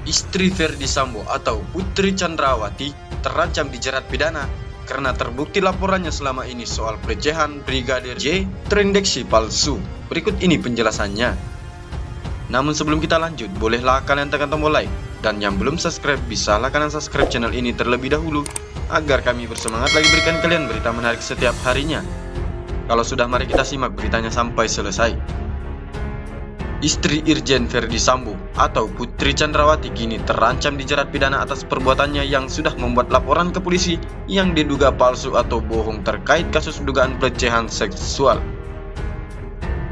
Istri Ferdy Sambo atau Putri Chandrawati terancam dijerat pidana karena terbukti laporannya selama ini soal pelecehan Brigadir J terindeksi palsu. Berikut ini penjelasannya. Namun sebelum kita lanjut, bolehlah kalian tekan tombol like, dan yang belum subscribe bisalah kalian subscribe channel ini terlebih dahulu agar kami bersemangat lagi berikan kalian berita menarik setiap harinya. Kalau sudah, mari kita simak beritanya sampai selesai. Istri Irjen Ferdy Sambo atau Putri Chandrawati kini terancam dijerat pidana atas perbuatannya yang sudah membuat laporan ke polisi yang diduga palsu atau bohong terkait kasus dugaan pelecehan seksual.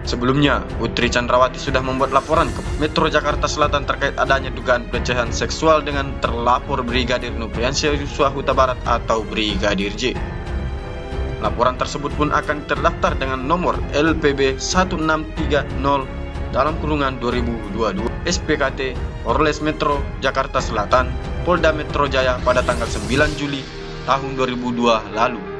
Sebelumnya, Putri Chandrawati sudah membuat laporan ke Metro Jakarta Selatan terkait adanya dugaan pelecehan seksual dengan terlapor Brigadir Nofriansyah Yosua Huta Barat atau Brigadir J. Laporan tersebut pun akan terdaftar dengan nomor LPB 1630/2022 SPKT Polres Metro Jakarta Selatan Polda Metro Jaya pada tanggal 9 Juli tahun 2002 lalu.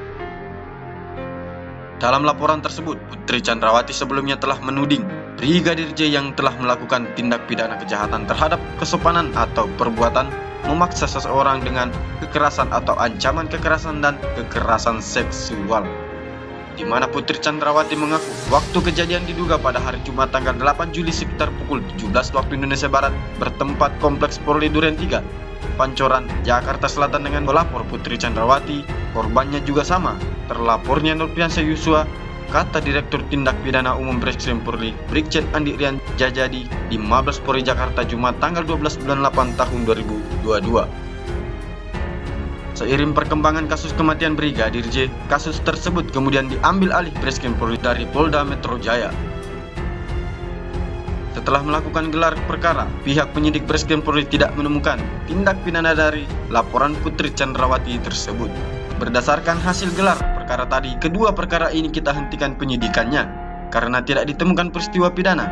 Dalam laporan tersebut, Putri Chandrawati sebelumnya telah menuding Brigadir J yang telah melakukan tindak pidana kejahatan terhadap kesopanan atau perbuatan memaksa seseorang dengan kekerasan atau ancaman kekerasan dan kekerasan seksual, di mana Putri Chandrawati mengaku waktu kejadian diduga pada hari Jumat tanggal 8 Juli sekitar pukul 17 waktu Indonesia Barat bertempat Kompleks Polri Duren 3, Pancoran, Jakarta Selatan dengan pelapor Putri Chandrawati. Korbannya juga sama, terlapornya Nofriansyah Yosua, kata Direktur Tindak Pidana Umum Bareskrim Polri Brigjen Andi Rian Jajadi di Mabes Polri Jakarta Jumat tanggal 12 bulan 8 tahun 2022. Seiring perkembangan kasus kematian Brigadir J, kasus tersebut kemudian diambil alih Bareskrim Polri dari Polda Metro Jaya. Setelah melakukan gelar perkara, pihak penyidik Bareskrim Polri tidak menemukan tindak pidana dari laporan Putri Chandrawati tersebut. Berdasarkan hasil gelar perkara tadi, kedua perkara ini kita hentikan penyidikannya karena tidak ditemukan peristiwa pidana,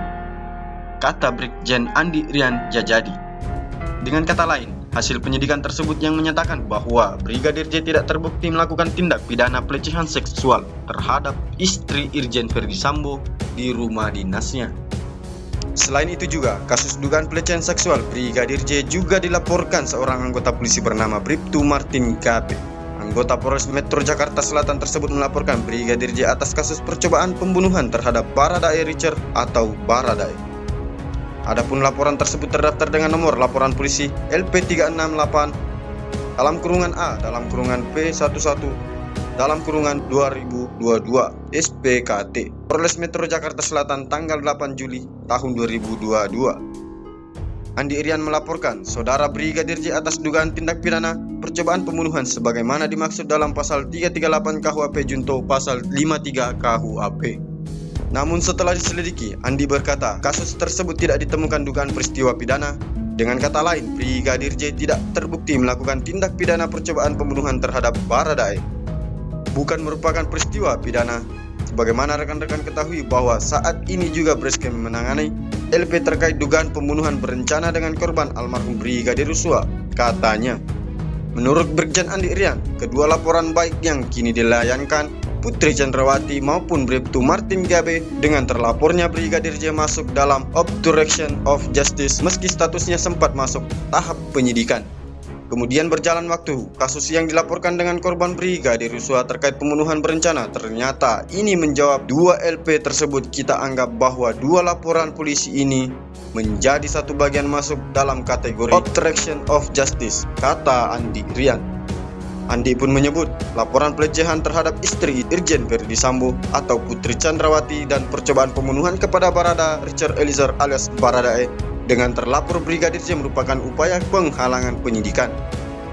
kata Brigjen Andi Rian Jajadi. Dengan kata lain, hasil penyidikan tersebut yang menyatakan bahwa Brigadir J tidak terbukti melakukan tindak pidana pelecehan seksual terhadap istri Irjen Ferdy Sambo di rumah dinasnya. Selain itu juga, kasus dugaan pelecehan seksual Brigadir J juga dilaporkan seorang anggota polisi bernama Bribtu Martin Gabe. Anggota Polres Metro Jakarta Selatan tersebut melaporkan Brigadir J atas kasus percobaan pembunuhan terhadap Baradae Richard atau Baradae. Adapun laporan tersebut terdaftar dengan nomor laporan polisi LP36A/P11/2022 SPKT Polres Metro Jakarta Selatan tanggal 8 Juli tahun 2022. Andi Rian melaporkan saudara Brigadir J atas dugaan tindak pidana percobaan pembunuhan sebagaimana dimaksud dalam pasal 338 KUHP junto pasal 53 KUHP. Namun setelah diselidiki, Andi berkata kasus tersebut tidak ditemukan dugaan peristiwa pidana. Dengan kata lain, Brigadir J tidak terbukti melakukan tindak pidana percobaan pembunuhan terhadap Baradae. Bukan merupakan peristiwa pidana. Sebagaimana rekan-rekan ketahui bahwa saat ini juga Bareskrim menangani LP terkait dugaan pembunuhan berencana dengan korban almarhum Brigadir Yosua, katanya. Menurut Brigjen Andi Rian, kedua laporan baik yang kini dilayangkan Putri Chandrawati maupun Bribtu Martin Gabe dengan terlapornya Brigadir J masuk dalam obstruction of justice meski statusnya sempat masuk tahap penyidikan. Kemudian berjalan waktu, kasus yang dilaporkan dengan korban Brigadir Yosua terkait pembunuhan berencana ternyata ini menjawab dua LP tersebut. Kita anggap bahwa dua laporan polisi ini menjadi satu bagian masuk dalam kategori obstruction of justice, kata Andi Rian. Andi pun menyebut laporan pelecehan terhadap istri Irjen Ferdy Sambo atau Putri Chandrawati dan percobaan pembunuhan kepada Barada Richard Eliezer alias Baradae dengan terlapor Brigadir J merupakan upaya penghalangan penyidikan.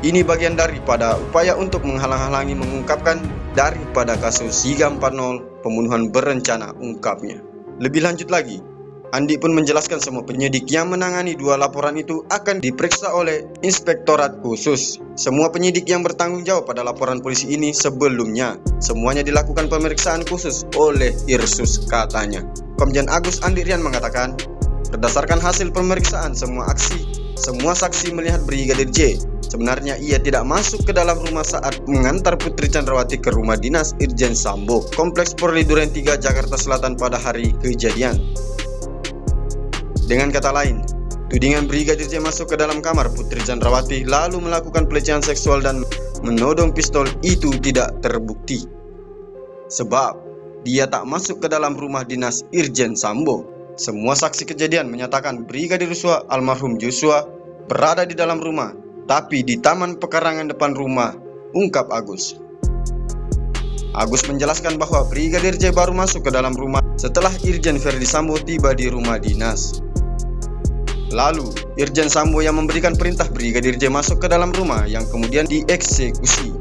Ini bagian daripada upaya untuk menghalang-halangi mengungkapkan daripada kasus 340 pembunuhan berencana, ungkapnya. Lebih lanjut lagi, Andi pun menjelaskan semua penyidik yang menangani dua laporan itu akan diperiksa oleh Inspektorat Khusus. Semua penyidik yang bertanggung jawab pada laporan polisi ini sebelumnya semuanya dilakukan pemeriksaan khusus oleh Irsus, katanya. Komjen Agus Andi Rian mengatakan, berdasarkan hasil pemeriksaan semua saksi melihat Brigadir J sebenarnya ia tidak masuk ke dalam rumah saat mengantar Putri Chandrawati ke rumah dinas Irjen Sambo, Kompleks Polri Duren 3, Jakarta Selatan pada hari kejadian. Dengan kata lain, Tudingan Brigadir J masuk ke dalam kamar Putri Chandrawati lalu melakukan pelecehan seksual dan menodong pistol itu tidak terbukti. Sebab dia tak masuk ke dalam rumah dinas Irjen Sambo. Semua saksi kejadian menyatakan Brigadir Yosua almarhum Joshua berada di dalam rumah, tapi di taman pekarangan depan rumah, ungkap Agus. Agus menjelaskan bahwa Brigadir J baru masuk ke dalam rumah setelah Irjen Verdi Sambo tiba di rumah dinas. Lalu, Irjen Sambo yang memberikan perintah Brigadir J masuk ke dalam rumah yang kemudian dieksekusi.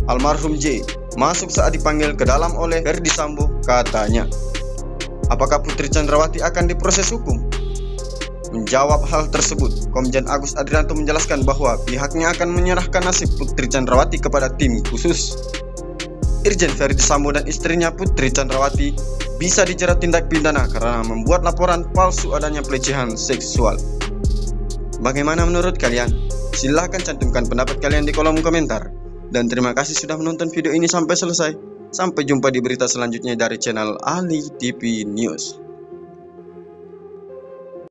Almarhum J masuk saat dipanggil ke dalam oleh Verdi Sambo, katanya, "Apakah Putri Chandrawati akan diproses hukum?" Menjawab hal tersebut, Komjen Agus Adrianto menjelaskan bahwa pihaknya akan menyerahkan nasib Putri Chandrawati kepada tim khusus. Irjen Verdi Sambo dan istrinya Putri Chandrawati bisa dijerat tindak pidana karena membuat laporan palsu adanya pelecehan seksual. Bagaimana menurut kalian? Silahkan cantumkan pendapat kalian di kolom komentar. Dan terima kasih sudah menonton video ini sampai selesai. Sampai jumpa di berita selanjutnya dari channel Ali TV News.